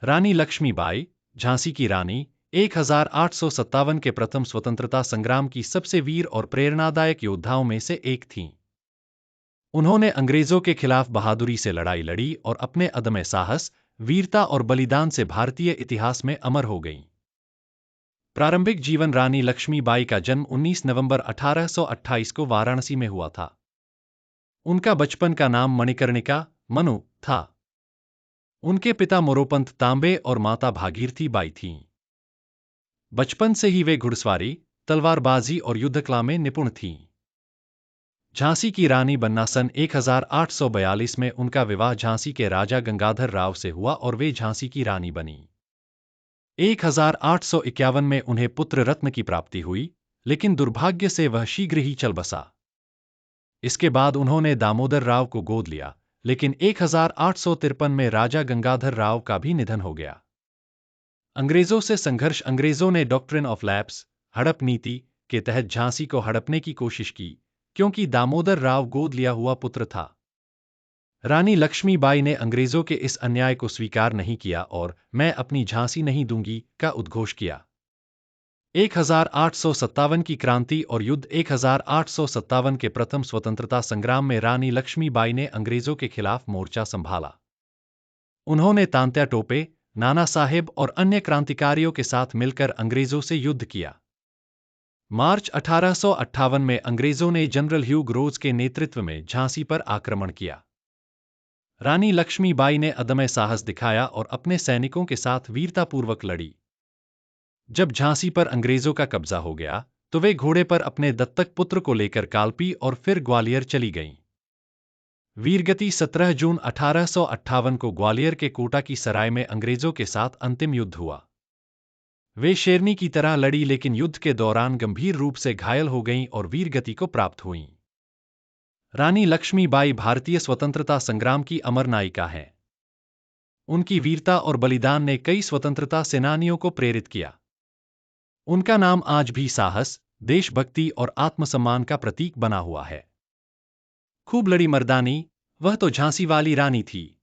रानी लक्ष्मीबाई, झांसी की रानी, 1857 के प्रथम स्वतंत्रता संग्राम की सबसे वीर और प्रेरणादायक योद्धाओं में से एक थीं। उन्होंने अंग्रेजों के खिलाफ बहादुरी से लड़ाई लड़ी और अपने अदम्य साहस, वीरता और बलिदान से भारतीय इतिहास में अमर हो गईं। प्रारंभिक जीवन। रानी लक्ष्मीबाई का जन्म 19 नवंबर 1828 को वाराणसी में हुआ था। उनका बचपन का नाम मणिकर्णिका, मनु, था। उनके पिता मोरोपंत तांबे और माता भागीरथी बाई थीं। बचपन से ही वे घुड़सवारी, तलवारबाजी और युद्धकला में निपुण थीं। झांसी की रानी बनना। सन 1842 में उनका विवाह झांसी के राजा गंगाधर राव से हुआ और वे झांसी की रानी बनी। 1851 में उन्हें पुत्र रत्न की प्राप्ति हुई, लेकिन दुर्भाग्य से वह शीघ्र ही चल बसा। इसके बाद उन्होंने दामोदर राव को गोद लिया, लेकिन 1853 में राजा गंगाधर राव का भी निधन हो गया। अंग्रेजों से संघर्ष। अंग्रेजों ने डॉक्ट्रिन ऑफ लैप्स, हड़प नीति, के तहत झांसी को हड़पने की कोशिश की, क्योंकि दामोदर राव गोद लिया हुआ पुत्र था। रानी लक्ष्मीबाई ने अंग्रेजों के इस अन्याय को स्वीकार नहीं किया और मैं अपनी झांसी नहीं दूंगी का उद्घोष किया। 1857 की क्रांति और युद्ध। 1857 के प्रथम स्वतंत्रता संग्राम में रानी लक्ष्मीबाई ने अंग्रेजों के खिलाफ मोर्चा संभाला। उन्होंने तांत्या टोपे, नाना साहेब और अन्य क्रांतिकारियों के साथ मिलकर अंग्रेजों से युद्ध किया। मार्च 1858 में अंग्रेजों ने जनरल ह्यू ग्रोज के नेतृत्व में झांसी पर आक्रमण किया। रानी लक्ष्मीबाई ने अदम्य साहस दिखाया और अपने सैनिकों के साथ वीरतापूर्वक लड़ी। जब झांसी पर अंग्रेजों का कब्जा हो गया, तो वे घोड़े पर अपने दत्तक पुत्र को लेकर कालपी और फिर ग्वालियर चली गईं। वीरगति। 17 जून 1858 को ग्वालियर के कोटा की सराय में अंग्रेजों के साथ अंतिम युद्ध हुआ। वे शेरनी की तरह लड़ी, लेकिन युद्ध के दौरान गंभीर रूप से घायल हो गईं और वीरगति को प्राप्त हुईं। रानी लक्ष्मीबाई भारतीय स्वतंत्रता संग्राम की अमर नायिका हैं। उनकी वीरता और बलिदान ने कई स्वतंत्रता सेनानियों को प्रेरित किया। उनका नाम आज भी साहस, देशभक्ति और आत्मसम्मान का प्रतीक बना हुआ है। खूब लड़ी मर्दानी, वह तो झांसी वाली रानी थी।